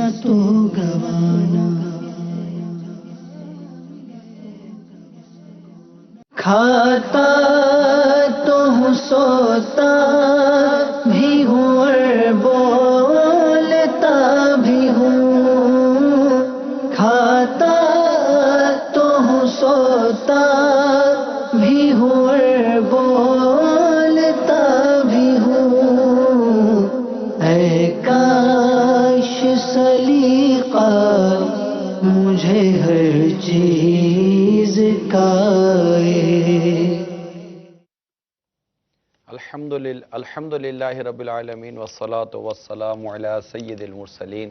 نہ تو گوانا، کھاتا تو ہوں سوتا بھی ہوں اور بولتا بھی ہوں، کھاتا تو ہوں سوتا بھی ہوں اور بولتا بھی ہوں، اے کاش سلیقہ مجھے ہر چیز کا الحمد للہ رب العالمین والصلاة والسلام علی سید المرسلین،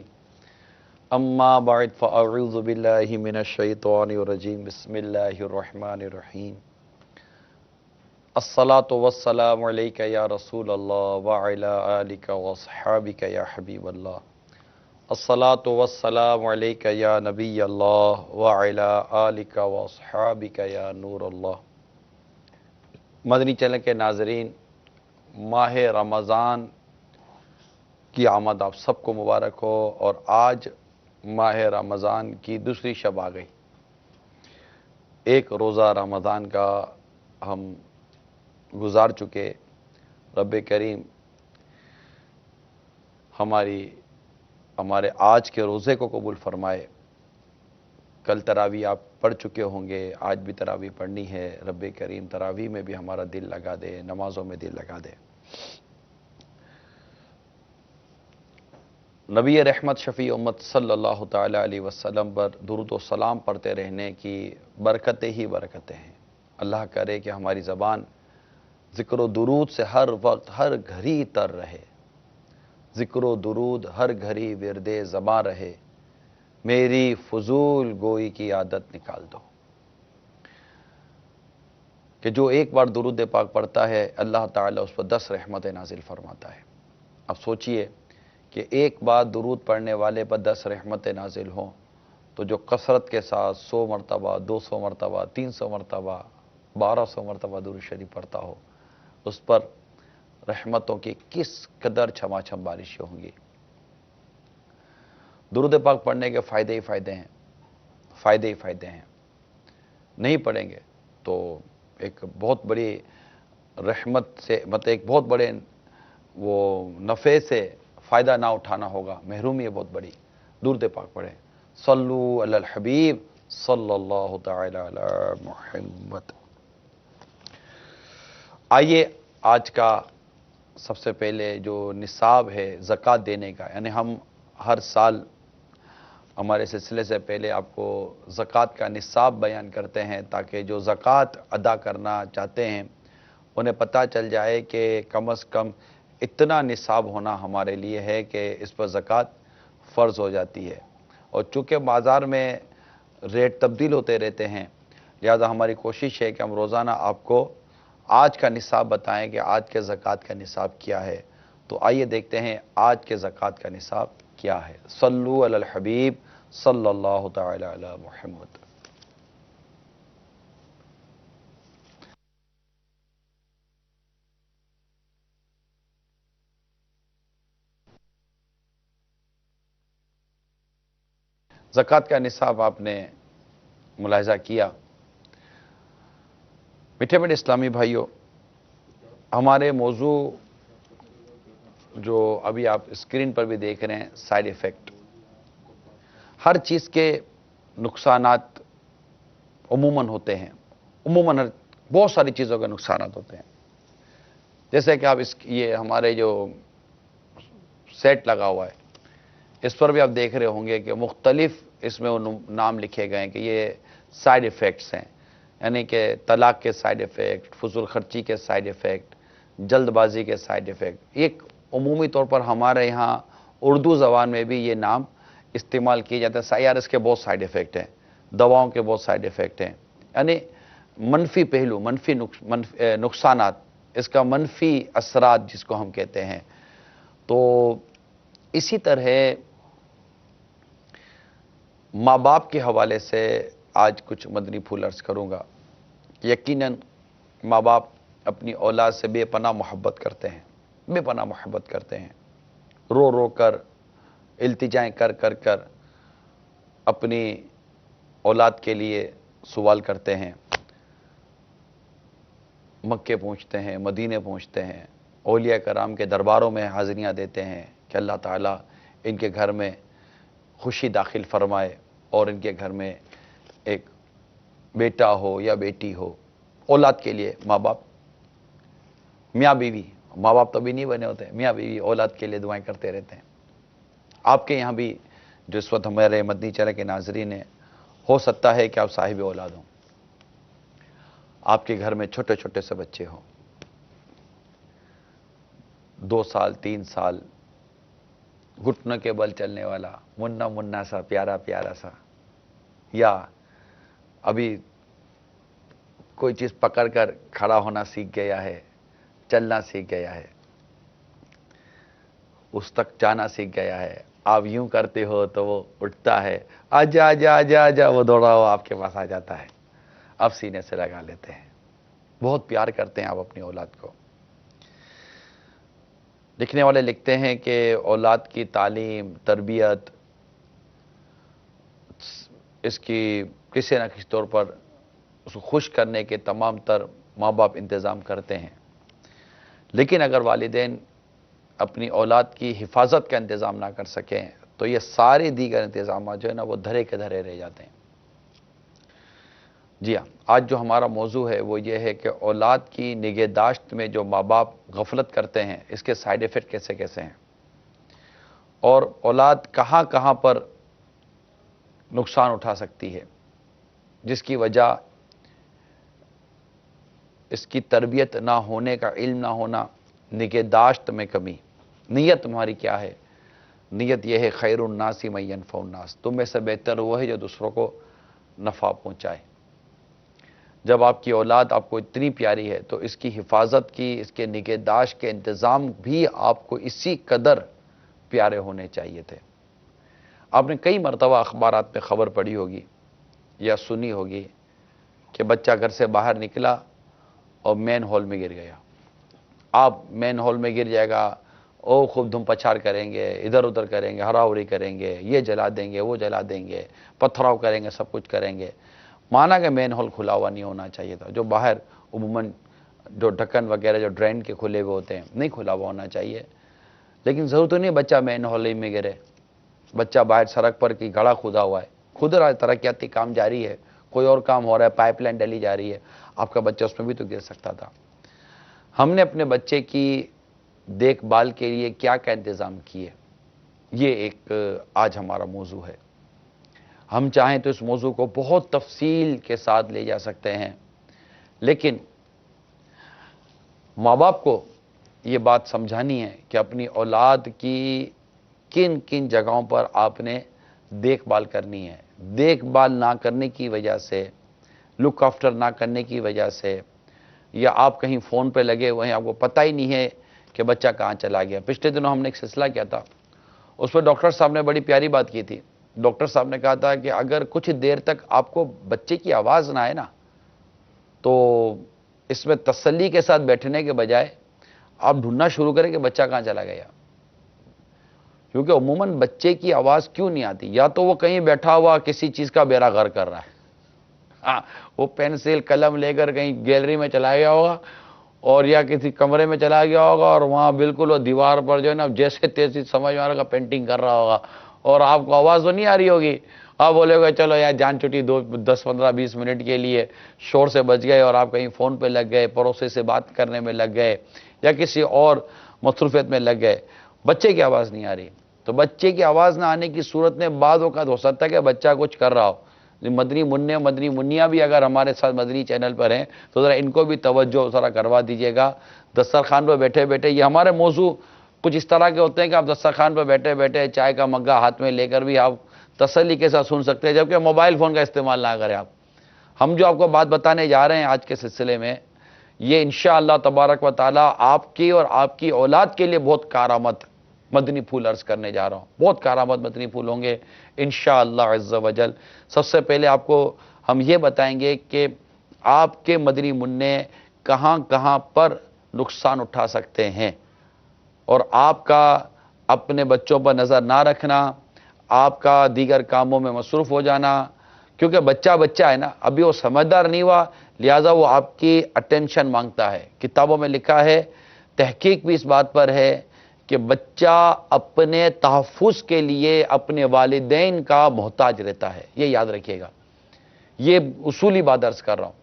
اما بعد فاعوذ باللہ من الشیطان الرجیم، بسم اللہ الرحمن الرحیم، الصلاة والسلام علیک یا رسول اللہ وعلی آلک واصحابک یا حبیب اللہ، الصلاة والسلام علیک یا نبی اللہ وعلی آلک واصحابک یا نور اللہ۔ مدنی چینل کے ناظرین، ماہ رمضان کی آمد آپ سب کو مبارک ہو، اور آج ماہ رمضان کی دوسری شب آ گئی۔ ایک روزہ رمضان کا ہم گزار چکے۔ رب کریم ہمارے آج کے روزے کو قبول فرمائے۔ کل تراویح آپ پڑھ چکے ہوں گے، آج بھی تراویح پڑھنی ہے۔ رب کریم تراویح میں بھی ہمارا دل لگا دے، نمازوں میں دل لگا دے۔ نبی رحمت شفیع امت صلی اللہ تعالی علیہ وسلم پر درود و سلام پڑھتے رہنے کی برکتیں ہی برکتیں ہیں۔ اللہ کرے کہ ہماری زبان ذکر و درود سے ہر وقت ہر گھڑی تر رہے، ذکر و درود ہر گھڑی ورد زباں رہے، میری فضول گوئی کی عادت نکال دو۔ کہ جو ایک بار درود پاک پڑھتا ہے، اللہ تعالیٰ اس پر 10 رحمتیں نازل فرماتا ہے۔ اب سوچئے کہ ایک بار درود پڑھنے والے پر 10 رحمتیں نازل ہوں، تو جو کثرت کے ساتھ 100 مرتبہ، 200 مرتبہ، 300 مرتبہ، 1200 مرتبہ درود شریف پڑھتا ہو، اس پر رحمتوں کی کس قدر چھما چھم بارشیں ہوں گی۔ درود پاک پڑھنے کے فائدے ہی فائدے ہیں، فائدے ہی فائدے ہیں۔ نہیں پڑھیں گے تو ایک بہت بڑی رحمت سے، مطلب ایک بہت بڑے وہ نفع سے فائدہ نہ اٹھانا ہوگا، محرومی ہے بہت بڑی۔ درود پاک پڑھیں۔ صلو علی الحبیب صلی اللہ تعالی علی محمد۔ آئیے آج کا سب سے پہلے جو نصاب ہے زکوٰۃ دینے کا، یعنی ہم ہر سال ہمارے سلسلے سے پہلے آپ کو زکوٰۃ کا نصاب بیان کرتے ہیں، تاکہ جو زکوٰۃ ادا کرنا چاہتے ہیں انہیں پتہ چل جائے کہ کم از کم اتنا نصاب ہونا ہمارے لیے ہے کہ اس پر زکوٰۃ فرض ہو جاتی ہے۔ اور چونکہ بازار میں ریٹ تبدیل ہوتے رہتے ہیں، لہذا ہماری کوشش ہے کہ ہم روزانہ آپ کو آج کا نصاب بتائیں کہ آج کے زکوٰۃ کا نصاب کیا ہے۔ تو آئیے دیکھتے ہیں آج کے زکوٰۃ کا نصاب کیا ہے۔ صلو علی الحبیب صلی اللہ تعالی علی محمد۔ زکوٰۃ کا نصاب آپ نے ملاحظہ کیا۔ میٹھے میٹھے اسلامی بھائیوں، ہمارے موضوع جو ابھی آپ اسکرین پر بھی دیکھ رہے ہیں، سائیڈ ایفیکٹ۔ ہر چیز کے نقصانات عموماً ہوتے ہیں، عموماً بہت ساری چیزوں کے نقصانات ہوتے ہیں۔ جیسے کہ آپ یہ ہمارے جو سیٹ لگا ہوا ہے، اس پر بھی آپ دیکھ رہے ہوں گے کہ مختلف اس میں نام لکھے گئے ہیں کہ یہ سائیڈ ایفیکٹس ہیں، یعنی کہ طلاق کے سائیڈ ایفیکٹ، فضول خرچی کے سائیڈ ایفیکٹ، جلد بازی کے سائیڈ ایفیکٹ۔ ایک عمومی طور پر ہمارے یہاں اردو زبان میں بھی یہ نام استعمال کیے جاتے ہیں، یار اس کے بہت سائیڈ ایفیکٹ ہیں، دواؤں کے بہت سائیڈ ایفیکٹ ہیں، یعنی منفی پہلو، منفی نقصانات، اس کا منفی اثرات جس کو ہم کہتے ہیں۔ تو اسی طرح ماں باپ کے حوالے سے آج کچھ مدنی پھول عرض کروں گا۔ یقیناً ماں باپ اپنی اولاد سے بے پناہ محبت کرتے ہیں، بے پناہ محبت کرتے ہیں، رو رو کر التجائیں کر کر کر اپنی اولاد کے لیے سوال کرتے ہیں، مکے پہنچتے ہیں، مدینے پہنچتے ہیں، اولیاء کرام کے درباروں میں حاضریاں دیتے ہیں کہ اللہ تعالیٰ ان کے گھر میں خوشی داخل فرمائے اور ان کے گھر میں ایک بیٹا ہو یا بیٹی ہو۔ اولاد کے لیے ماں باپ، میاں بیوی، ماں باپ تو بھی نہیں بنے ہوتے، میاں بیوی اولاد کے لیے دعائیں کرتے رہتے ہیں۔ آپ کے یہاں بھی جو اس وقت ہمارے مدنی چینل کے ناظرین ہیں، ہو سکتا ہے کہ آپ صاحب اولاد ہوں، آپ کے گھر میں چھوٹے چھوٹے سے بچے ہوں، 2 سال 3 سال گھٹنوں کے بل چلنے والا منا منا سا پیارا پیارا سا، یا ابھی کوئی چیز پکڑ کر کھڑا ہونا سیکھ گیا ہے، چلنا سیکھ گیا ہے، اس تک جانا سیکھ گیا ہے، آپ یوں کرتے ہو تو وہ اٹھتا ہے، آجا آجا آجا آجا، وہ دوڑا ہوا آپ کے پاس آ جاتا ہے، آپ سینے سے لگا لیتے ہیں، بہت پیار کرتے ہیں آپ اپنی اولاد کو۔ لکھنے والے لکھتے ہیں کہ اولاد کی تعلیم، تربیت، اس کی کسی نہ کسی طور پر اس کو خوش کرنے کے تمام تر ماں باپ انتظام کرتے ہیں، لیکن اگر والدین اپنی اولاد کی حفاظت کا انتظام نہ کر سکیں تو یہ سارے دیگر انتظامات جو ہے نا وہ دھرے کے دھرے رہ جاتے ہیں۔ جی ہاں، آج جو ہمارا موضوع ہے وہ یہ ہے کہ اولاد کی نگہداشت میں جو ماں باپ غفلت کرتے ہیں، اس کے سائیڈ ایفیکٹ کیسے کیسے ہیں، اور اولاد کہاں کہاں پر نقصان اٹھا سکتی ہے، جس کی وجہ اس کی تربیت نہ ہونے کا، علم نہ ہونا، نگہداشت میں کمی۔ نیت تمہاری کیا ہے؟ نیت یہ ہے خیر الناس من ینفع الناس، تم میں سے بہتر وہ ہے جو دوسروں کو نفع پہنچائے۔ جب آپ کی اولاد آپ کو اتنی پیاری ہے تو اس کی حفاظت کی، اس کے نگہداشت کے انتظام بھی آپ کو اسی قدر پیارے ہونے چاہیے تھے۔ آپ نے کئی مرتبہ اخبارات میں خبر پڑھی ہوگی یا سنی ہوگی کہ بچہ گھر سے باہر نکلا اور مین ہال میں گر گیا۔ آپ مین ہال میں گر جائے گا، او خوب دھم پچھار کریں گے، ادھر ادھر کریں گے، ہراوری کریں گے، یہ جلا دیں گے، وہ جلا دیں گے، پتھراؤ کریں گے، سب کچھ کریں گے۔ مانا کہ مین ہال کھلا ہوا نہیں ہونا چاہیے تھا، جو باہر عموماً جو ڈھکن وغیرہ جو ڈرین کے کھلے ہوئے ہوتے ہیں نہیں کھلا ہوا ہونا چاہیے، لیکن ضرورت تو نہیں بچہ مین ہال ہی میں گرے۔ بچہ باہر سڑک پر کی گڑھا کھدا ہوا ہے، خود رہا ترقیاتی کام جاری ہے، کوئی اور کام ہو رہا ہے، پائپ لائن ڈلی جا رہی ہے، آپ کا بچہ اس میں بھی تو گر سکتا تھا۔ ہم نے اپنے بچے کی دیکھ بھال کے لیے کیا کیا انتظام کیے، یہ ایک آج ہمارا موضوع ہے۔ ہم چاہیں تو اس موضوع کو بہت تفصیل کے ساتھ لے جا سکتے ہیں، لیکن ماں باپ کو یہ بات سمجھانی ہے کہ اپنی اولاد کی کن کن جگہوں پر آپ نے دیکھ بھال کرنی ہے۔ دیکھ بھال نہ کرنے کی وجہ سے، لک آفٹر نہ کرنے کی وجہ سے، یا آپ کہیں فون پہ لگے ہوئے ہیں، آپ کو پتہ ہی نہیں ہے کہ بچہ کہاں چلا گیا۔ پچھلے دنوں ہم نے ایک سلسلہ کیا تھا، اس پہ ڈاکٹر صاحب نے بڑی پیاری بات کی تھی۔ ڈاکٹر صاحب نے کہا تھا کہ اگر کچھ دیر تک آپ کو بچے کی آواز نہ آئے نا، تو اس میں تسلی کے ساتھ بیٹھنے کے بجائے آپ ڈھونڈنا شروع کریں کہ بچہ کہاں چلا گیا۔ کیونکہ عموماً بچے کی آواز کیوں نہیں آتی؟ یا تو وہ کہیں بیٹھا ہوا کسی چیز کا بیڑا غر کر رہا ہے، ہاں وہ پینسل قلم لے کر کہیں گیلری میں چلا گیا ہوگا، اور یا کسی کمرے میں چلا گیا ہوگا، اور وہاں بالکل وہ دیوار پر جو ہے نا جیسے تیسے سمجھ میں آ رہا پینٹنگ کر رہا ہوگا، اور آپ کو آواز تو نہیں آ رہی ہوگی۔ آپ بولے گا چلو یار جان چھٹی 10 15 20 منٹ کے لیے شور سے بچ گئے، اور آپ کہیں فون پہ لگ گئے، پڑوسی سے بات کرنے میں لگ گئے، یا کسی اور مصروفیت میں لگ گئے، بچے کی آواز نہیں آ رہی۔ تو بچے کی آواز نہ آنے کی صورت میں بعض اوقات ہو سکتا ہے کہ بچہ کچھ کر رہا ہو۔ مدنی منع مدنی منیا بھی اگر ہمارے ساتھ مدنی چینل پر ہیں تو ذرا ان کو بھی توجہ ذرا کروا دیجیے گا۔ دسترخوان پہ بیٹھے بیٹھے، یہ ہمارے موضوع کچھ اس طرح کے ہوتے ہیں کہ آپ دسترخوان پہ بیٹھے بیٹھے چائے کا مگا ہاتھ میں لے کر بھی آپ تسلی کے ساتھ سن سکتے ہیں، جبکہ موبائل فون کا استعمال نہ کریں آپ۔ ہم جو آپ کو بات بتانے جا رہے ہیں آج کے سلسلے میں، یہ انشاءاللہ تبارک و تعالی آپ کی اور آپ کی اولاد کے لیے بہت کارآمد مدنی پھول عرض کرنے جا رہا ہوں، بہت کارآمد مدنی پھول ہوں گے انشاءاللہ عز و جل۔ سب سے پہلے آپ کو ہم یہ بتائیں گے کہ آپ کے مدنی منع کہاں کہاں پر نقصان اٹھا سکتے ہیں، اور آپ کا اپنے بچوں پر نظر نہ رکھنا، آپ کا دیگر کاموں میں مصروف ہو جانا، کیونکہ بچہ ہے نا، ابھی وہ سمجھدار نہیں ہوا، لہذا وہ آپ کی اٹینشن مانگتا ہے۔ کتابوں میں لکھا ہے، تحقیق بھی اس بات پر ہے کہ بچہ اپنے تحفظ کے لیے اپنے والدین کا محتاج رہتا ہے، یہ یاد رکھیے گا۔ یہ اصولی بات عرض کر رہا ہوں،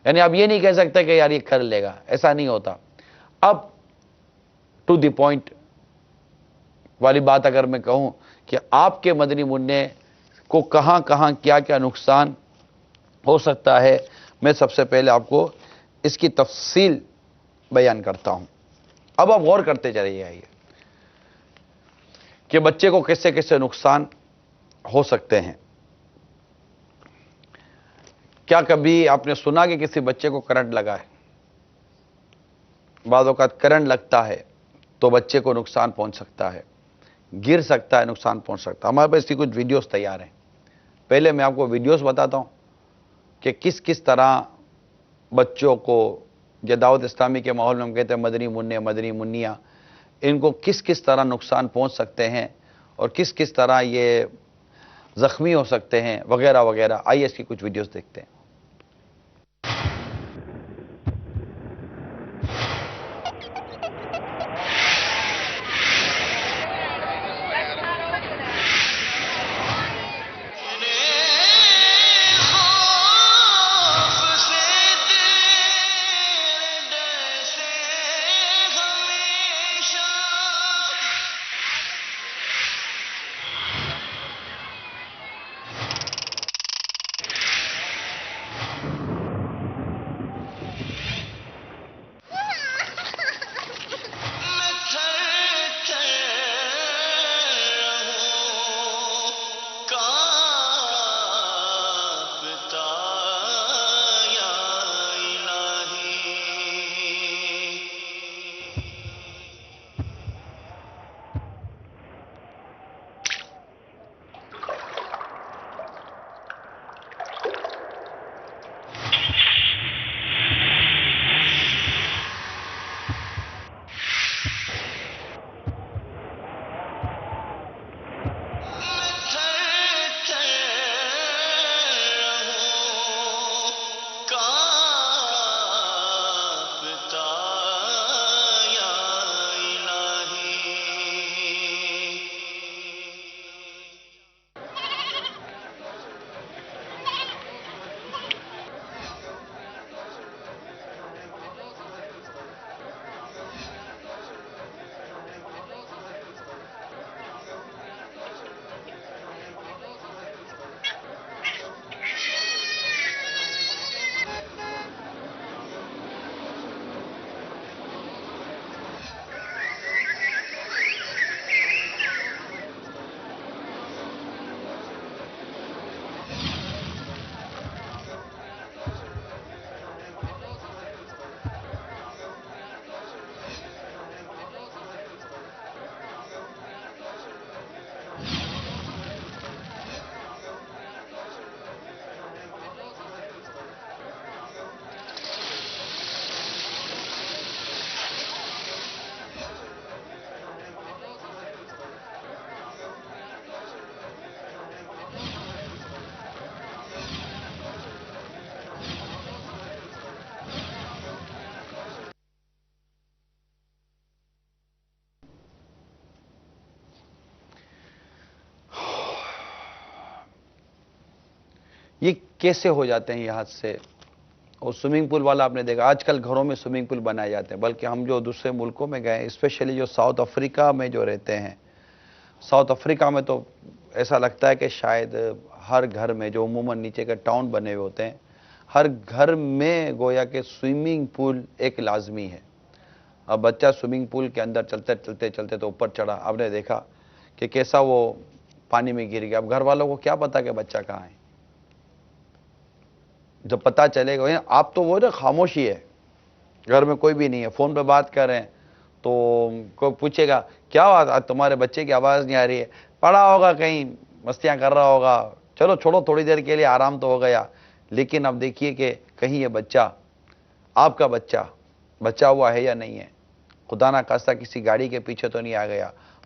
یعنی آپ یہ نہیں کہہ سکتے کہ یار یہ کر لے گا، ایسا نہیں ہوتا۔ اب ٹو دی پوائنٹ والی بات اگر میں کہوں کہ آپ کے مدنی منع کو کہاں کہاں کیا کیا نقصان ہو سکتا ہے، میں سب سے پہلے آپ کو اس کی تفصیل بیان کرتا ہوں۔ اب آپ غور کرتے چلے جائیے کہ بچے کو کیسے کیسے نقصان ہو سکتے ہیں۔ کیا کبھی آپ نے سنا کہ کسی بچے کو کرنٹ لگا ہے؟ بعض اوقات کرنٹ لگتا ہے تو بچے کو نقصان پہنچ سکتا ہے، گر سکتا ہے، نقصان پہنچ سکتا ہے۔ ہمارے پاس اس کی کچھ ویڈیوز تیار ہیں، پہلے میں آپ کو ویڈیوز بتاتا ہوں کہ کس طرح بچوں کو، یہ دعوت اسلامی کے ماحول میں ہم کہتے ہیں مدنی منع، مدنی منیہ، ان کو کس طرح نقصان پہنچ سکتے ہیں اور کس طرح یہ زخمی ہو سکتے ہیں وغیرہ وغیرہ۔ آئیے اس کی کچھ ویڈیوز دیکھتے ہیں۔ یہ کیسے ہو جاتے ہیں یہ حادثے؟ اور سوئمنگ پول والا آپ نے دیکھا، آج کل گھروں میں سوئمنگ پول بنائے جاتے ہیں، بلکہ ہم جو دوسرے ملکوں میں گئے، اسپیشلی جو ساؤتھ افریقہ میں جو رہتے ہیں، ساؤتھ افریقہ میں تو ایسا لگتا ہے کہ شاید ہر گھر میں، جو عموماً نیچے کے ٹاؤن بنے ہوئے ہوتے ہیں، ہر گھر میں گویا کہ سوئمنگ پول ایک لازمی ہے۔ اب بچہ سوئمنگ پول کے اندر چلتے تو اوپر چڑھا، آپ نے دیکھا کہ کیسا وہ پانی میں گر گیا۔ اب گھر والوں کو کیا پتا کہ بچہ کہاں ہے؟ جب پتہ چلے گا، آپ تو وہ نا خاموشی ہے، گھر میں کوئی بھی نہیں ہے، فون پہ بات کر رہے ہیں تو کوئی پوچھے گا کیا بات، تمہارے بچے کی آواز نہیں آ رہی ہے، پڑا ہوگا کہیں، مستیاں کر رہا ہوگا، چلو چھوڑو تھوڑی دیر کے لیے آرام تو ہو گیا۔ لیکن اب دیکھیے کہ کہیں یہ بچہ، آپ کا بچہ بچا ہوا ہے یا نہیں ہے، خدا نہ خواستہ کسی گاڑی کے پیچھے تو نہیں آ گیا،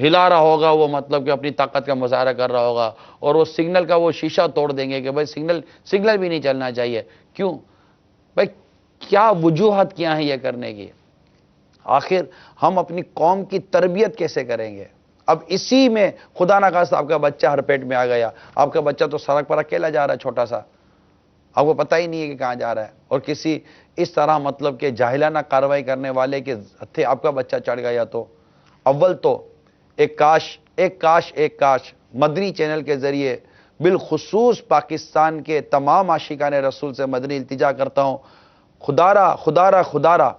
ہلا رہا ہوگا وہ، مطلب کہ اپنی طاقت کا مظاہرہ کر رہا ہوگا، اور وہ سگنل کا وہ شیشہ توڑ دیں گے کہ بھائی سگنل بھی نہیں چلنا چاہیے. کیوں بھائی؟ کیا وجوہات کیا ہیں یہ کرنے کی؟ آخر ہم اپنی قوم کی تربیت کیسے کریں گے؟ اب اسی میں خدا نہ خواستہ آپ کا بچہ ہر پیٹ میں آ گیا، آپ کا بچہ تو سڑک پر اکیلا جا رہا ہے چھوٹا سا، آپ کو پتہ ہی نہیں ہے کہ کہاں جا رہا ہے، اور کسی اس طرح مطلب کہ جاہلانہ کارروائی کرنے والے کے ہتھے آپ کا بچہ چڑھ گیا، تو اول تو ایک کاش مدنی چینل کے ذریعے بالخصوص پاکستان کے تمام عاشقان رسول سے مدنی التجا کرتا ہوں، خدارہ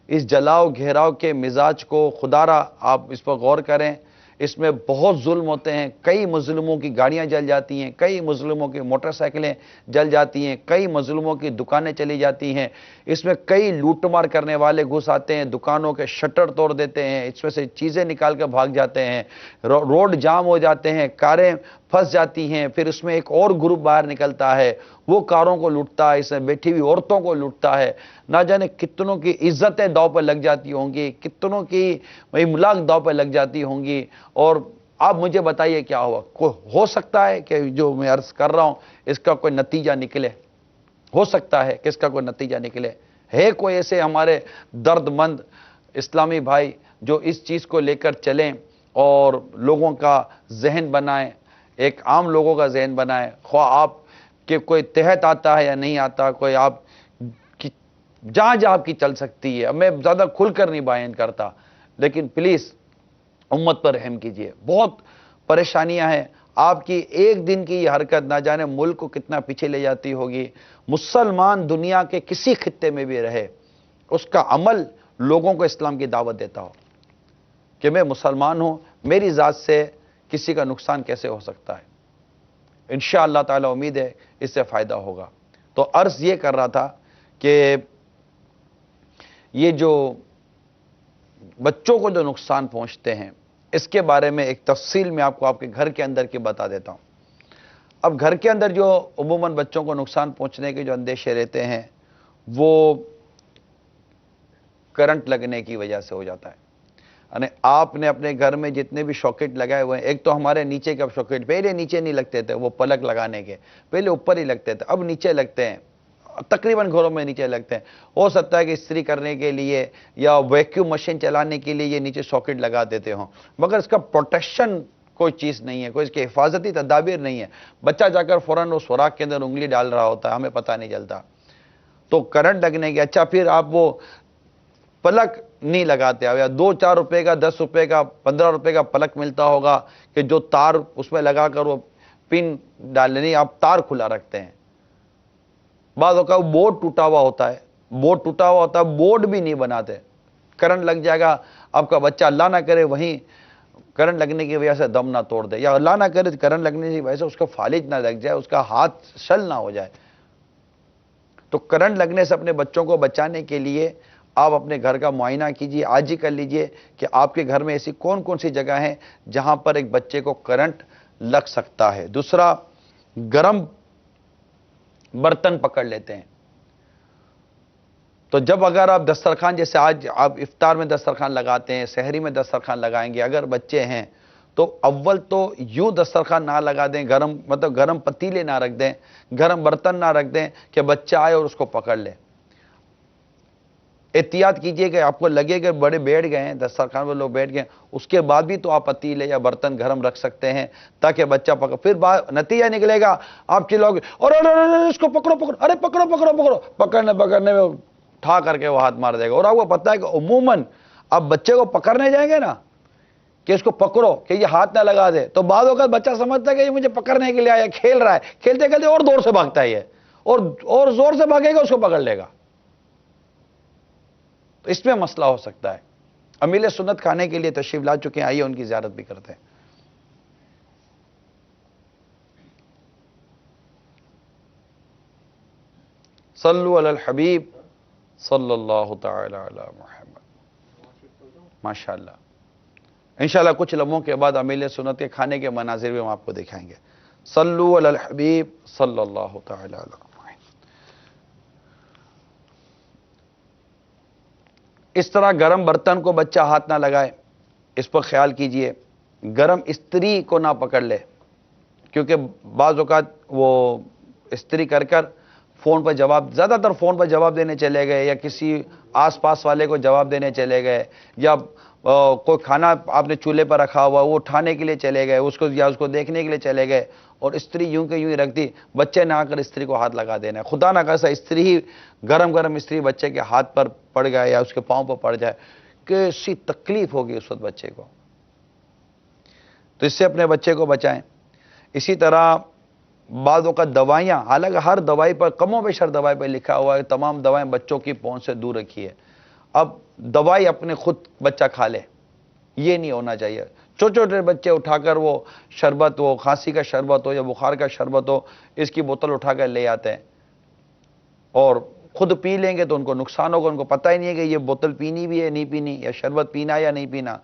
اس جلاؤ گھیراؤ کے مزاج کو خدارہ آپ اس پر غور کریں. اس میں بہت ظلم ہوتے ہیں، کئی مظلوموں کی گاڑیاں جل جاتی ہیں، کئی مظلوموں کی موٹر سائیکلیں جل جاتی ہیں، کئی مظلوموں کی دکانیں چلی جاتی ہیں، اس میں کئی لوٹ مار کرنے والے گھس آتے ہیں، دکانوں کے شٹر توڑ دیتے ہیں، اس میں سے چیزیں نکال کے بھاگ جاتے ہیں، روڈ جام ہو جاتے ہیں، کاریں پھنس جاتی ہیں، پھر اس میں ایک اور گروپ باہر نکلتا ہے، وہ کاروں کو لوٹتا ہے، اس میں بیٹھی ہوئی عورتوں کو لوٹتا ہے، نہ جانے کتنوں کی عزتیں داؤ پہ لگ جاتی ہوں گی، کتنوں کی املاک داؤ پہ لگ جاتی ہوں گی. اور آپ مجھے بتائیے کیا ہوا؟ ہو سکتا ہے کہ جو میں عرض کر رہا ہوں اس کا کوئی نتیجہ نکلے؟ ہو سکتا ہے کہ اس کا کوئی نتیجہ نکلے؟ ہے کوئی ایسے ہمارے درد مند اسلامی بھائی جو اس چیز کو لے کر چلیں اور لوگوں کا ذہن بنائیں، ایک عام لوگوں کا ذہن بنائیں، خواہ آپ کہ کوئی تحت آتا ہے یا نہیں آتا، کوئی آپ جہاں آپ کی چل سکتی ہے، میں زیادہ کھل کر نہیں بیان کرتا، لیکن پلیز امت پر رحم کیجئے. بہت پریشانیاں ہیں، آپ کی ایک دن کی یہ حرکت نہ جانے ملک کو کتنا پیچھے لے جاتی ہوگی. مسلمان دنیا کے کسی خطے میں بھی رہے، اس کا عمل لوگوں کو اسلام کی دعوت دیتا ہو کہ میں مسلمان ہوں، میری ذات سے کسی کا نقصان کیسے ہو سکتا ہے. انشاءاللہ تعالی امید ہے اس سے فائدہ ہوگا. تو عرض یہ کر رہا تھا کہ یہ جو بچوں کو جو نقصان پہنچتے ہیں اس کے بارے میں ایک تفصیل میں آپ کو آپ کے گھر کے اندر کی بتا دیتا ہوں. اب گھر کے اندر جو عموماً بچوں کو نقصان پہنچنے کے جو اندیشے رہتے ہیں وہ کرنٹ لگنے کی وجہ سے ہو جاتا ہے. یعنی آپ نے اپنے گھر میں جتنے بھی شاکٹ لگائے ہوئے ہیں، ایک تو ہمارے نیچے کے شاکٹ پہلے نیچے نہیں لگتے تھے، وہ پلک لگانے کے پہلے اوپر ہی لگتے تھے، اب نیچے لگتے ہیں، تقریباً گھروں میں نیچے لگتے ہیں. ہو سکتا ہے کہ استری کرنے کے لیے یا ویکیوم مشین چلانے کے لیے یہ نیچے ساکٹ لگا دیتے ہوں، مگر اس کا پروٹیکشن کوئی چیز نہیں ہے، کوئی اس کے حفاظتی تدابیر نہیں ہے. بچہ جا کر فوراً اس سوراخ کے اندر انگلی ڈال رہا ہوتا ہے، ہمیں پتہ نہیں چلتا. تو کرنٹ لگنے کے اچھا پھر آپ وہ پلک نہیں لگاتے، یا 2-4 روپے کا 10 روپے کا 15 روپے کا پلک ملتا ہوگا کہ جو تار اس میں لگا کر وہ پن ڈالنے، نہیں آپ تار کھلا رکھتے ہیں. بعض اوقات بورڈ ٹوٹا ہوا ہوتا ہے، بورڈ بھی نہیں بناتے. کرنٹ لگ جائے گا، آپ کا بچہ اللہ نہ کرے وہیں کرنٹ لگنے کی وجہ سے دم نہ توڑ دے، یا اللہ نہ کرے کرنٹ لگنے کی وجہ سے اس کو فالج نہ لگ جائے، اس کا ہاتھ شل نہ ہو جائے. تو کرنٹ لگنے سے اپنے بچوں کو بچانے کے لیے آپ اپنے گھر کا معائنہ کیجئے، آج ہی کر لیجئے کہ آپ کے گھر میں ایسی کون کون سی جگہ ہیں جہاں پر ایک بچے کو کرنٹ لگ سکتا ہے. دوسرا، گرم برتن پکڑ لیتے ہیں. تو جب اگر آپ دسترخوان، جیسے آج آپ افطار میں دسترخوان لگاتے ہیں، سحری میں دسترخوان لگائیں گے، اگر بچے ہیں تو اول تو یوں دسترخوان نہ لگا دیں، گرم پتیلے نہ رکھ دیں، گرم برتن نہ رکھ دیں کہ بچہ آئے اور اس کو پکڑ لے. احتیاط کیجئے کہ آپ کو لگے کہ بڑے بیٹھ گئے ہیں دسترخوان پر، لوگ بیٹھ گئے ہیں، اس کے بعد بھی تو آپ پتیلے یا برتن گرم رکھ سکتے ہیں تاکہ بچہ پکڑ. پھر نتیجہ نکلے گا آپ چلاؤ گے اور اس کو پکڑو، ارے پکڑو، پکڑنے میں اٹھا کر کے وہ ہاتھ مار دے گا. اور آپ کو پتہ ہے کہ عموماً آپ بچے کو پکڑنے جائیں گے نا کہ اس کو پکڑو کہ یہ ہاتھ نہ لگا دے، تو بعض اوقات بچہ سمجھتا ہے کہ یہ مجھے پکڑنے کے لیے آیا، کھیل رہا ہے، کھیلتے کھیلتے اور دور سے بھاگتا ہے یہ، اور زور سے بھاگے گا، اس کو پکڑ لے گا. تو اس میں مسئلہ ہو سکتا ہے. امیل سنت کھانے کے لیے تشریف لا چکے ہیں، آئیے ان کی زیارت بھی کرتے ہیں. صلو علی الحبیب صلی اللہ تعالی علی محمد. ماشاءاللہ. انشاءاللہ کچھ لمحوں کے بعد امیل سنت کے کھانے کے مناظر بھی ہم آپ کو دکھائیں گے. صلو علی الحبیب صلی اللہ تعالی علی محمد. اس طرح گرم برتن کو بچہ ہاتھ نہ لگائے، اس پر خیال کیجئے. گرم استری کو نہ پکڑ لے، کیونکہ بعض اوقات وہ استری کر کر فون پر جواب، زیادہ تر فون پر جواب دینے چلے گئے، یا کسی آس پاس والے کو جواب دینے چلے گئے، یا کوئی کھانا آپ نے چولہے پر رکھا ہوا وہ اٹھانے کے لیے چلے گئے، اس کو دیکھنے کے لیے چلے گئے، اور استری یوں کہ یوں ہی رکھ دی، بچے نے آ کر استری کو ہاتھ لگا دینا ہے، خدا نہ خاصا استری ہی گرم استری بچے کے ہاتھ پر پڑ جائے یا اس کے پاؤں پر پڑ جائے، کیسی تکلیف ہوگی اس وقت بچے کو۔ تو اس سے اپنے بچے کو بچائیں۔ اسی طرح بعض اوقات دوائیاں، حالانکہ ہر دوائی پر، کم و بیش ہر دوائی پر لکھا ہوا ہے تمام دوائیں بچوں کی پہنچ سے دور رکھیے، اب دوائی اپنے خود بچہ کھا لے، یہ نہیں ہونا چاہیے۔ چھوٹے بچے اٹھا کر وہ شربت، وہ کھانسی کا شربت ہو یا بخار کا شربت ہو، اس کی بوتل اٹھا کر لے آتے ہیں اور خود پی لیں گے تو ان کو نقصان ہوگا، ان کو پتہ ہی نہیں ہے کہ یہ بوتل پینی بھی ہے نہیں پینی، یا شربت پینا یا نہیں پینا،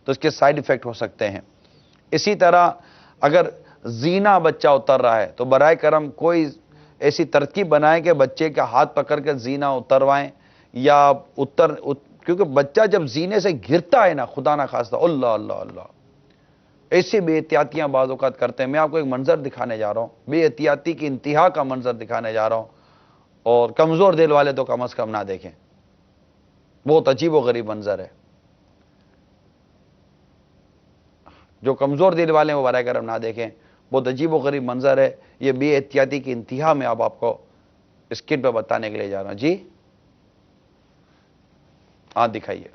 تو اس کے سائیڈ ایفیکٹ ہو سکتے ہیں۔ اسی طرح اگر زینہ بچہ اتر رہا ہے تو برائے کرم کوئی ایسی ترکیب بنائیں کہ بچے کا ہاتھ پکڑ کے زینہ اتروائیں، یا کیونکہ بچہ جب زینے سے گرتا ہے نا، خدا نہ خواستہ، اللہ اللہ اللہ، ایسی بے احتیاطیاں بعض اوقات کرتے ہیں۔ میں آپ کو ایک منظر دکھانے جا رہا ہوں، بے احتیاطی کی انتہا کا منظر دکھانے جا رہا ہوں، اور کمزور دل والے تو کم از کم نہ دیکھیں، بہت عجیب و غریب منظر ہے۔ جو کمزور دل والے ہیں وہ برائے کرم نہ دیکھیں، بہت عجیب و غریب منظر ہے، یہ بے احتیاطی کی انتہا میں اب آپ کو اسکرین پہ بتانے کے لیے جا رہا ہوں۔ جی ہاں دکھائیے۔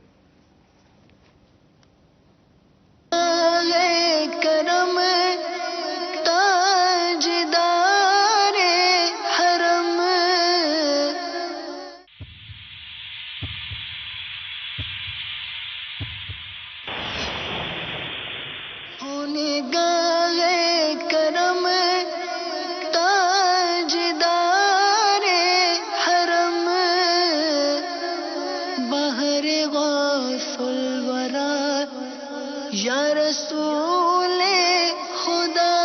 کرم تاجدار حرم، نگاہ کرم تاجدار حرم، بہر غوث الورا یا رسول خدا،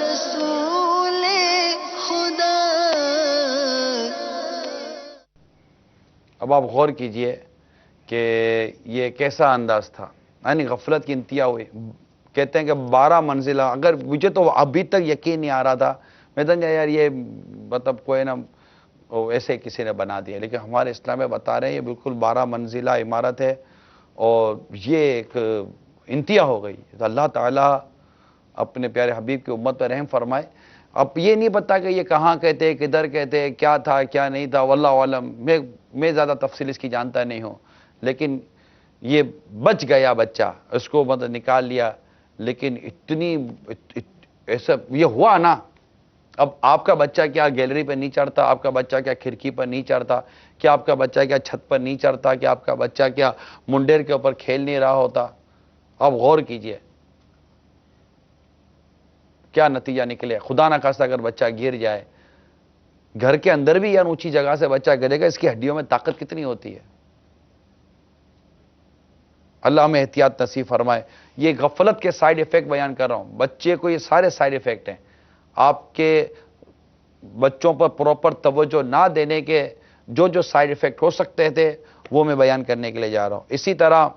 رسول خدا۔ اب آپ غور کیجئے کہ یہ کیسا انداز تھا، یعنی غفلت کی انتہا ہوئی۔ کہتے ہیں کہ 12 منزلہ، اگر مجھے تو ابھی تک یقین نہیں آ رہا تھا، میں تو یار یہ مطلب کوئی نا ایسے کسی نے بنا دیا، لیکن ہمارے اسلام میں بتا رہے ہیں یہ بالکل 12 منزلہ عمارت ہے، اور یہ ایک انتہا ہو گئی۔ تو اللہ تعالیٰ اپنے پیارے حبیب کی امت پر رحم فرمائے۔ اب یہ نہیں پتا کہ یہ کہاں کہتے، کدھر کہتے، کیا تھا کیا نہیں تھا، واللہ عالم، میں زیادہ تفصیل اس کی جانتا نہیں ہوں، لیکن یہ بچ گیا بچہ، اس کو مطلب نکال لیا، لیکن اتنی ایسا یہ ہوا نا۔ اب آپ کا بچہ کیا گیلری پہ نہیں چڑھتا، آپ کا بچہ کیا کھڑکی پر نہیں چڑھتا، کیا آپ کا بچہ کیا چھت پر نہیں چڑھتا، کیا آپ کا بچہ کیا منڈیر کے اوپر کھیل نہیں رہا ہوتا۔ آپ غور کیجئے کیا نتیجہ نکلے۔ خدا نہ خواستہ اگر بچہ گر جائے، گھر کے اندر بھی یا اونچی جگہ سے بچہ گرے گا، اس کی ہڈیوں میں طاقت کتنی ہوتی ہے۔ اللہ ہمیں احتیاط نصیب فرمائے۔ یہ غفلت کے سائیڈ ایفیکٹ بیان کر رہا ہوں، بچے کو یہ سارے سائیڈ ایفیکٹ ہیں۔ آپ کے بچوں پر پراپر توجہ نہ دینے کے جو سائیڈ ایفیکٹ ہو سکتے تھے وہ میں بیان کرنے کے لیے جا رہا ہوں۔ اسی طرح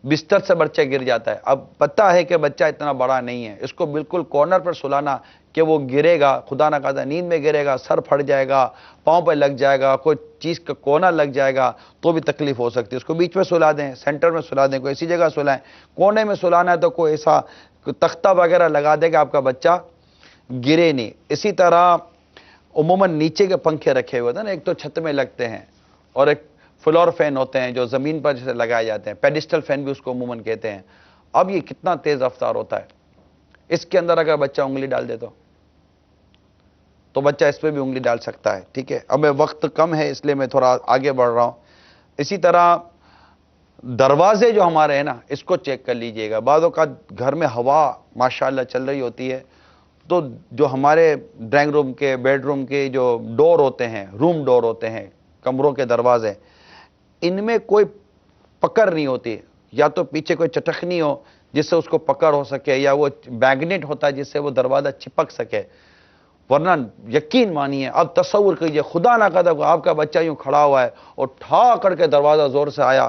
بستر سے بچہ گر جاتا ہے، اب پتہ ہے کہ بچہ اتنا بڑا نہیں ہے، اس کو بالکل کارنر پر سلانا کہ وہ گرے گا، خدا نہ خواستہ نیند میں گرے گا، سر پھٹ جائے گا، پاؤں پہ لگ جائے گا، کوئی چیز کا کونا لگ جائے گا تو بھی تکلیف ہو سکتی ہے۔ اس کو بیچ میں سلا دیں، سینٹر میں سلا دیں، کوئی ایسی جگہ سلائیں۔ کونے میں سلانا ہے تو کوئی ایسا تختہ وغیرہ لگا دے کہ آپ کا بچہ گرے نہیں۔ اسی طرح عموماً نیچے کے پنکھے رکھے ہوئے تھے نا، ایک تو چھت میں لگتے ہیں اور ایک فلور فین ہوتے ہیں جو زمین پر جیسے لگائے جاتے ہیں، پیڈسٹل فین بھی اس کو عموماً کہتے ہیں۔ اب یہ کتنا تیز رفتار ہوتا ہے، اس کے اندر اگر بچہ انگلی ڈال دے تو بچہ اس پہ بھی انگلی ڈال سکتا ہے، ٹھیک ہے۔ اب وقت کم ہے اس لیے میں تھوڑا آگے بڑھ رہا ہوں۔ اسی طرح دروازے جو ہمارے ہیں نا، اس کو چیک کر لیجئے گا۔ بعض اوقات گھر میں ہوا ماشاءاللہ چل رہی ہوتی ہے تو جو ہمارے ڈرائنگ روم کے، بیڈ روم کے جو ڈور ہوتے ہیں، روم ڈور ہوتے ہیں، کمروں کے دروازے، ان میں کوئی پکڑ نہیں ہوتی، یا تو پیچھے کوئی چٹکنی ہو جس سے اس کو پکڑ ہو سکے، یا وہ میگنیٹ ہوتا ہے جس سے وہ دروازہ چپک سکے، ورنہ یقین مانیے، اب تصور کیجئے خدا نہ کرے آپ کا بچہ یوں کھڑا ہوا ہے اور ٹھا کر کے دروازہ زور سے آیا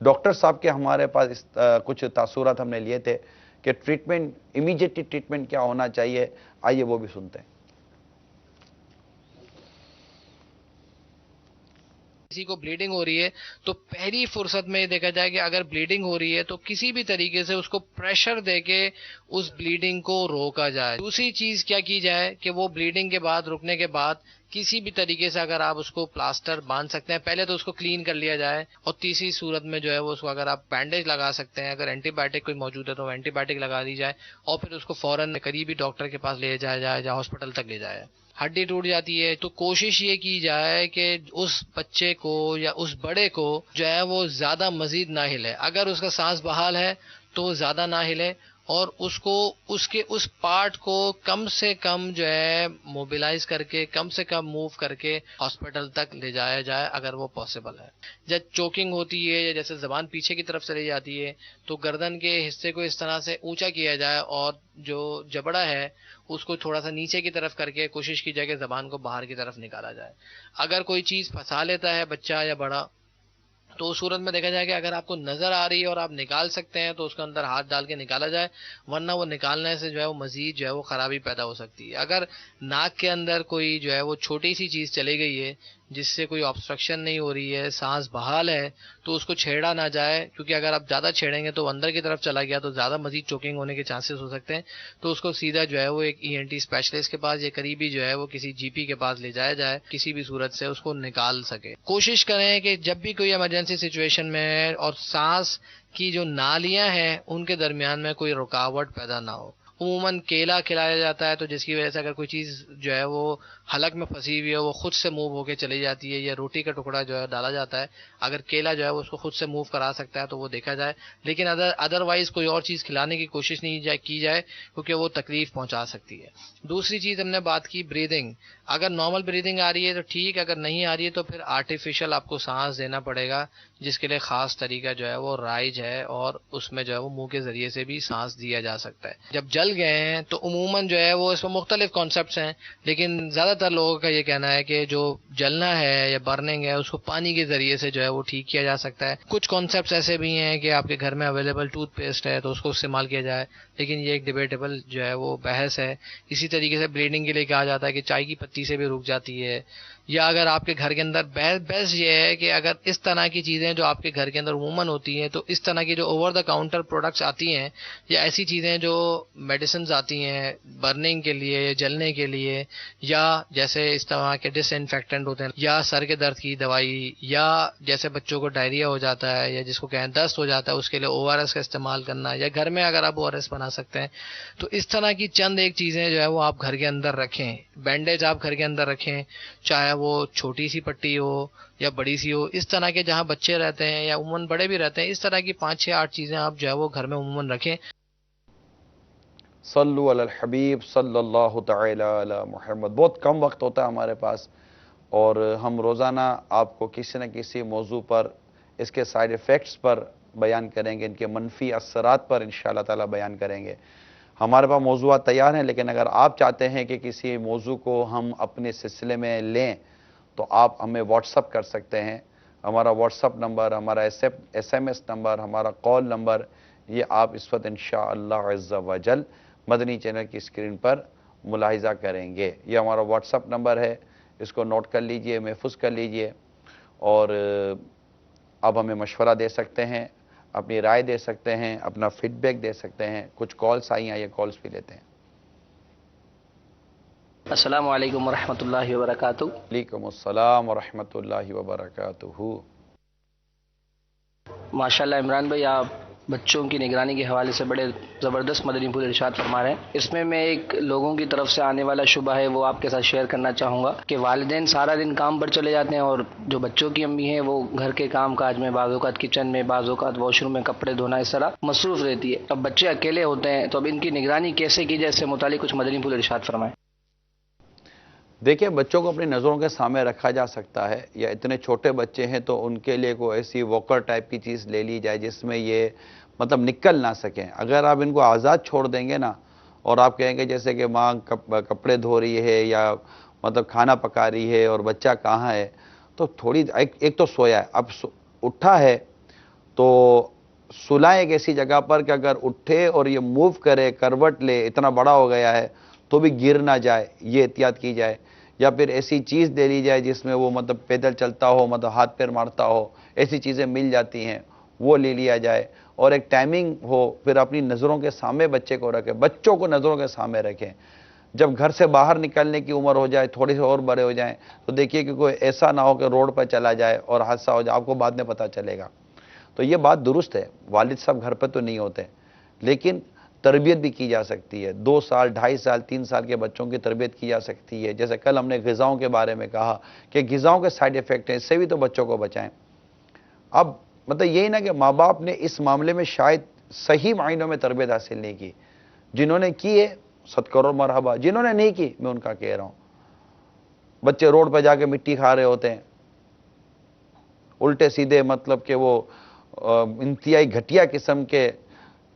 ڈاکٹر صاحب کے ہمارے پاس کچھ تاثرات ہم نے لیے تھے کہ ٹریٹمنٹ، امیجیٹلی ٹریٹمنٹ کیا ہونا چاہیے، آئیے وہ بھی سنتے ہیں۔ کسی کو بلیڈنگ ہو رہی ہے تو پہلی فرصت میں یہ دیکھا جائے کہ اگر بلیڈنگ ہو رہی ہے تو کسی بھی طریقے سے اس کو پریشر دے کے اس بلیڈنگ کو روکا جائے۔ دوسری چیز کیا کی جائے کہ وہ بلیڈنگ کے بعد، رکنے کے بعد کسی بھی طریقے سے اگر آپ اس کو پلاسٹر باندھ سکتے ہیں، پہلے تو اس کو کلین کر لیا جائے، اور تیسری صورت میں جو ہے وہ اس کو اگر آپ بینڈیج لگا سکتے ہیں، اگر اینٹی بایوٹک کوئی موجود ہے تو اینٹی بایوٹک لگا دی جائے، اور پھر اس کو فوراً قریبی ڈاکٹر کے پاس لے جایا جائے یا ہاسپٹل تک لے جائے۔ ہڈی ٹوٹ جاتی ہے تو کوشش یہ کی جائے کہ اس بچے کو یا اس بڑے کو جو ہے وہ زیادہ مزید نہ ہلے، اگر اس کا سانس بحال ہے تو زیادہ نہ ہلے، اور اس کو اس کے اس پارٹ کو کم سے کم جو ہے موبیلائز کر کے، کم سے کم موو کر کے ہاسپٹل تک لے جایا جائے اگر وہ پاسبل ہے۔ جب چوکنگ ہوتی ہے یا جیسے زبان پیچھے کی طرف چلی جاتی ہے تو گردن کے حصے کو اس طرح سے اونچا کیا جائے اور جو جبڑا ہے اس کو تھوڑا سا نیچے کی طرف کر کے کوشش کی جائے کہ زبان کو باہر کی طرف نکالا جائے۔ اگر کوئی چیز پھنسا لیتا ہے بچہ یا بڑا تو اس صورت میں دیکھا جائے کہ اگر آپ کو نظر آ رہی ہے اور آپ نکال سکتے ہیں تو اس کے اندر ہاتھ ڈال کے نکالا جائے، ورنہ وہ نکالنے سے جو ہے وہ مزید جو ہے وہ خرابی پیدا ہو سکتی ہے۔ اگر ناک کے اندر کوئی جو ہے وہ چھوٹی سی چیز چلی گئی ہے جس سے کوئی آبسٹرکشن نہیں ہو رہی ہے، سانس بحال ہے، تو اس کو چھیڑا نہ جائے، کیونکہ اگر آپ زیادہ چھیڑیں گے تو وہ اندر کی طرف چلا گیا تو زیادہ مزید چوکنگ ہونے کے چانسز ہو سکتے ہیں۔ تو اس کو سیدھا جو ہے وہ ایک ENT اسپیشلسٹ کے پاس یا قریبی جو ہے وہ کسی GP کے پاس لے جایا جائے، کسی بھی صورت سے اس کو نکال سکے۔ کوشش کریں کہ جب بھی کوئی ایمرجنسی سچویشن میں ہے اور سانس کی جو نالیاں ہیں ان کے درمیان میں کوئی رکاوٹ پیدا نہ ہو، عموماً کیلا کھلایا جاتا ہے تو جس کی وجہ سے اگر کوئی چیز جو ہے وہ حلق میں پھنسی ہوئی ہے وہ خود سے موو ہو کے چلی جاتی ہے، یا روٹی کا ٹکڑا جو ہے ڈالا جاتا ہے، اگر کیلا جو ہے وہ اس کو خود سے موو کرا سکتا ہے تو وہ دیکھا جائے، لیکن ادروائز کوئی اور چیز کھلانے کی کوشش نہیں کی جائے کیونکہ وہ تکلیف پہنچا سکتی ہے۔ دوسری چیز ہم نے بات کی بریدنگ، اگر نارمل بریدنگ آ رہی ہے تو ٹھیک، اگر نہیں آ رہی ہے تو پھر آرٹیفیشل آپ کو سانس دینا پڑے گا، جس کے لیے خاص طریقہ جو ہے وہ رائج ہے، اور اس میں جو ہے وہ منہ کے ذریعے سے بھی سانس دیا جا سکتا ہے۔ جب جل گئے ہیں تو عموماً جو ہے وہ اس میں مختلف کانسیپٹس ہیں، لیکن زیادہ تر لوگوں کا یہ کہنا ہے کہ جو جلنا ہے یا برننگ ہے اس کو پانی کے ذریعے سے جو ہے وہ ٹھیک کیا جا سکتا ہے۔ کچھ کانسیپٹس ایسے بھی ہیں کہ آپ کے گھر میں اویلیبل ٹوتھ پیسٹ ہے تو اس کو استعمال کیا جائے، لیکن یہ ایک ڈیبیٹیبل جو ہے وہ بحث ہے۔ اسی طریقے سے بلیڈنگ کے لیے کہا جاتا ہے کہ چائے کی پتی سے بھی رک جاتی ہے، یا اگر آپ کے گھر کے اندر بیسٹ یہ ہے کہ اگر اس طرح کی چیزیں جو آپ کے گھر کے اندر عموماً ہوتی ہیں تو اس طرح کی جو اوور دا کاؤنٹر پروڈکٹس آتی ہیں یا ایسی چیزیں جو میڈیسنز آتی ہیں برننگ کے لیے، جلنے کے لیے، یا جیسے اس طرح کے ڈس انفیکٹنٹ ہوتے ہیں، یا سر کے درد کی دوائی، یا جیسے بچوں کو ڈائریا ہو جاتا ہے یا جس کو کہیں دست ہو جاتا ہے اس کے لیے ORS کا استعمال کرنا، یا گھر میں اگر آپ ORS بنا سکتے ہیں تو اس طرح کی چند ایک چیزیں جو ہے وہ آپ گھر کے اندر رکھیں۔ بینڈیج آپ گھر کے اندر رکھیں، چاہے وہ چھوٹی سی پٹی ہو یا بڑی سی ہو، اس طرح کے جہاں بچے رہتے ہیں یا عموماً بڑے بھی رہتے ہیں، اس طرح کی 5 6 8 چیزیں آپ جو ہے وہ گھر میں عموماً رکھیں۔ صلو علی الحبیب صلی اللہ تعالی علی محمد۔ بہت کم وقت ہوتا ہے ہمارے پاس، اور ہم روزانہ آپ کو کسی نہ کسی موضوع پر، اس کے سائیڈ ایفیکٹس پر بیان کریں گے، ان کے منفی اثرات پر انشاءاللہ تعالی بیان کریں گے۔ ہمارے پاس موضوعات تیار ہیں، لیکن اگر آپ چاہتے ہیں کہ کسی موضوع کو ہم اپنے سلسلے میں لیں تو آپ ہمیں واٹس اپ کر سکتے ہیں۔ ہمارا واٹس اپ نمبر، ہمارا SMS نمبر، ہمارا کال نمبر، یہ آپ اس وقت انشاءاللہ عز و جل مدنی چینل کی اسکرین پر ملاحظہ کریں گے۔ یہ ہمارا واٹس اپ نمبر ہے، اس کو نوٹ کر لیجئے، محفوظ کر لیجئے، اور آپ ہمیں مشورہ دے سکتے ہیں، اپنی رائے دے سکتے ہیں، اپنا فیڈ بیک دے سکتے ہیں۔ کچھ کالز آئی ہیں، یہ کالز بھی لیتے ہیں۔ السلام علیکم ورحمۃ اللہ وبرکاتہ۔ وعلیکم السلام ورحمۃ اللہ وبرکاتہ۔ ماشاءاللہ عمران بھائی، آپ بچوں کی نگرانی کے حوالے سے بڑے زبردست مدنی پھول ارشاد فرما رہے ہیں۔ اس میں ایک لوگوں کی طرف سے آنے والا شبہ ہے وہ آپ کے ساتھ شیئر کرنا چاہوں گا کہ والدین سارا دن کام پر چلے جاتے ہیں اور جو بچوں کی امی ہیں وہ گھر کے کام کاج میں، بعض اوقات کچن میں، بعض اوقات واش روم میں کپڑے دھونا، اس طرح مصروف رہتی ہے۔ اب بچے اکیلے ہوتے ہیں تو اب ان کی نگرانی کیسے کی جائے، اس سے متعلق کچھ مدنی پھول ارشاد فرمائیں۔ دیکھیں، بچوں کو اپنی نظروں کے سامنے رکھا جا سکتا ہے، یا اتنے چھوٹے بچے ہیں تو ان کے لیے کوئی ایسی واکر ٹائپ کی چیز لے لی جائے جس میں یہ مطلب نکل نہ سکیں۔ اگر آپ ان کو آزاد چھوڑ دیں گے نا، اور آپ کہیں گے جیسے کہ ماں کپڑے دھو رہی ہے یا مطلب کھانا پکا رہی ہے اور بچہ کہاں ہے، تو تھوڑی ایک تو سویا ہے، اب اٹھا ہے تو سلائیں ایک ایسی جگہ پر کہ اگر اٹھے اور یہ موو کرے، کروٹ لے، اتنا بڑا ہو گیا ہے تو بھی گر نہ جائے، یہ احتیاط کی جائے. یا پھر ایسی چیز دے لی جائے جس میں وہ مطلب پیدل چلتا ہو، مطلب ہاتھ پیر مارتا ہو، ایسی چیزیں مل جاتی ہیں وہ لے لیا جائے. اور ایک ٹائمنگ ہو، پھر اپنی نظروں کے سامنے بچے کو رکھیں، بچوں کو نظروں کے سامنے رکھیں. جب گھر سے باہر نکلنے کی عمر ہو جائے، تھوڑے سے اور بڑے ہو جائیں، تو دیکھیے کہ کوئی ایسا نہ ہو کہ روڈ پر چلا جائے اور حادثہ ہو جائے، آپ کو بعد میں پتہ چلے گا. تو یہ بات درست ہے، والد صاحب گھر پہ تو نہیں ہوتے، لیکن تربیت بھی کی جا سکتی ہے. 2 سال، 2.5 سال، 3 سال کے بچوں کی تربیت کی جا سکتی ہے. جیسے کل ہم نے غذاؤں کے بارے میں کہا کہ غذاؤں کے سائیڈ ایفیکٹ ہیں، اس سے بھی تو بچوں کو بچائیں. اب مطلب یہی نہ کہ ماں باپ نے اس معاملے میں شاید صحیح معنوں میں تربیت حاصل نہیں کی. جنہوں نے کی ہے 100 کروڑ مرحبا، جنہوں نے نہیں کی میں ان کا کہہ رہا ہوں. بچے روڈ پہ جا کے مٹی کھا رہے ہوتے ہیں، الٹے سیدھے، مطلب کہ وہ انتہائی گھٹیا قسم کے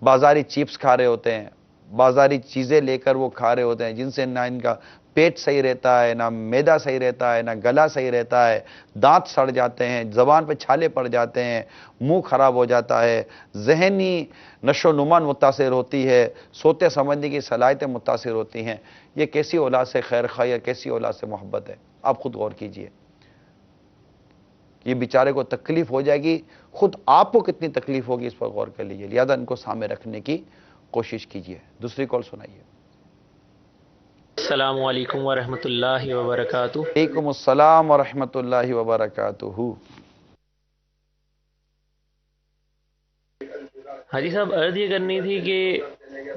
بازاری چپس کھا رہے ہوتے ہیں، بازاری چیزیں لے کر وہ کھا رہے ہوتے ہیں جن سے نہ ان کا پیٹ صحیح رہتا ہے، نہ معدہ صحیح رہتا ہے، نہ گلا صحیح رہتا ہے، دانت سڑ جاتے ہیں، زبان پہ چھالے پڑ جاتے ہیں، منہ خراب ہو جاتا ہے، ذہنی نشو و نما متاثر ہوتی ہے، سوتے سمجھنے کی صلاحیتیں متاثر ہوتی ہیں. یہ کیسی اولاد سے خیر خواہی ہے، کیسی اولاد سے محبت ہے؟ آپ خود غور کیجئے. یہ بیچارے کو تکلیف ہو جائے گی، خود آپ کو کتنی تکلیف ہوگی اس پر غور کر لیجئے. لہذا ان کو سامنے رکھنے کی کوشش کیجئے. دوسری کال سنائیے. السلام علیکم ورحمۃ اللہ وبرکاتہ. وعلیکم السلام ورحمۃ اللہ وبرکاتہ. حاجی صاحب، عرض یہ کرنی تھی کہ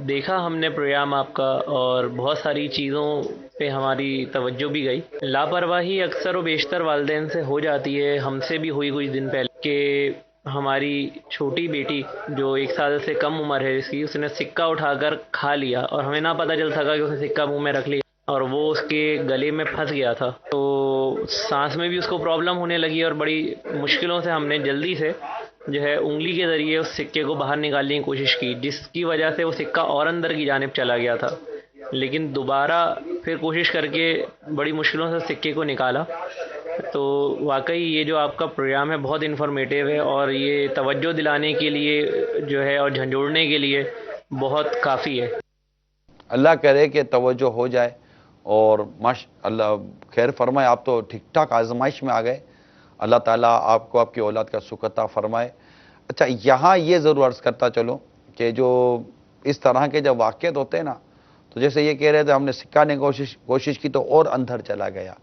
دیکھا ہم نے پروگرام آپ کا، اور بہت ساری چیزوں پہ ہماری توجہ بھی گئی. لاپرواہی اکثر و بیشتر والدین سے ہو جاتی ہے، ہم سے بھی ہوئی کچھ دن پہلے کہ ہماری چھوٹی بیٹی جو 1 سال سے کم عمر ہے اس کی، اس نے سکہ اٹھا کر کھا لیا اور ہمیں نہ پتہ چل سکا کہ اس نے سکہ منہ میں رکھ لیا اور وہ اس کے گلے میں پھنس گیا تھا. تو سانس میں بھی اس کو پرابلم ہونے لگی اور بڑی مشکلوں سے ہم نے جلدی سے جو ہے انگلی کے ذریعے اس سکے کو باہر نکالنے کی کوشش کی، جس کی وجہ سے وہ سکہ اور اندر کی جانب چلا گیا تھا. لیکن دوبارہ پھر کوشش کر کے بڑی مشکلوں سے سکے کو نکالا. تو واقعی یہ جو آپ کا پروگرام ہے بہت انفارمیٹیو ہے، اور یہ توجہ دلانے کے لیے جو ہے اور جھنجھوڑنے کے لیے بہت کافی ہے. اللہ کرے کہ توجہ ہو جائے اور اللہ خیر فرمائے. آپ تو ٹھیک ٹھاک آزمائش میں آ گئے. اللہ تعالیٰ آپ کو آپ کی اولاد کا سکھ عطا فرمائے. اچھا، یہاں یہ ضرور عرض کرتا چلوں کہ جو اس طرح کے جب واقعات ہوتے ہیں نا، تو جیسے یہ کہہ رہے تھے ہم نے سکھانے کی کوشش کی تو اور اندر چلا گیا.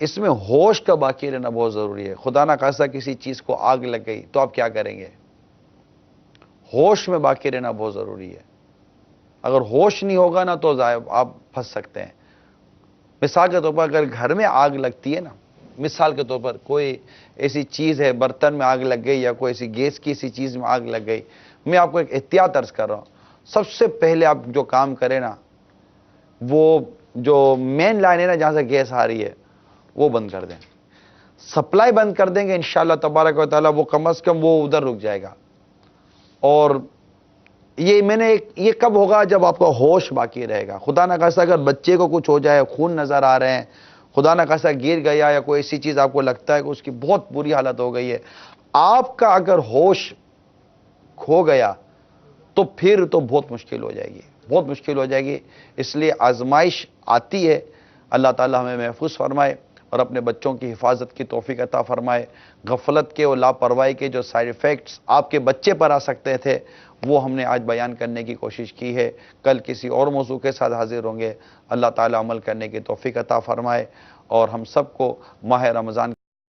اس میں ہوش کا باقی رہنا بہت ضروری ہے. خدا نہ خواستہ کسی چیز کو آگ لگ گئی تو آپ کیا کریں گے؟ ہوش میں باقی رہنا بہت ضروری ہے. اگر ہوش نہیں ہوگا نا تو آپ پھنس سکتے ہیں. مثال کے طور پر اگر گھر میں آگ لگتی ہے نا، مثال کے طور پر کوئی ایسی چیز ہے، برتن میں آگ لگ گئی یا کوئی ایسی گیس کی ایسی چیز میں آگ لگ گئی، میں آپ کو ایک احتیاط عرض کر رہا ہوں. سب سے پہلے آپ جو کام کریں نا، وہ جو مین لائن ہے نا جہاں سے گیس آ رہی ہے وہ بند کر دیں. سپلائی بند کر دیں گے انشاءاللہ تبارک و تعالیٰ، وہ کم از کم وہ ادھر رک جائے گا. اور یہ کب ہوگا؟ جب آپ کا ہوش باقی رہے گا. خدا نہ خواستہ اگر بچے کو کچھ ہو جائے، خون نظر آ رہے ہیں، خدا نہ خواستہ گر گیا یا کوئی ایسی چیز آپ کو لگتا ہے کہ اس کی بہت بری حالت ہو گئی ہے، آپ کا اگر ہوش کھو گیا تو پھر تو بہت مشکل ہو جائے گی، بہت مشکل ہو جائے گی. اس لیے آزمائش آتی ہے. اللہ تعالی ہمیں محفوظ فرمائے اور اپنے بچوں کی حفاظت کی توفیق عطا فرمائے. غفلت کے اور لاپرواہی کے جو سائیڈ ایفیکٹس آپ کے بچے پر آ سکتے تھے وہ ہم نے آج بیان کرنے کی کوشش کی ہے. کل کسی اور موضوع کے ساتھ حاضر ہوں گے. اللہ تعالی عمل کرنے کی توفیق عطا فرمائے اور ہم سب کو ماہ رمضان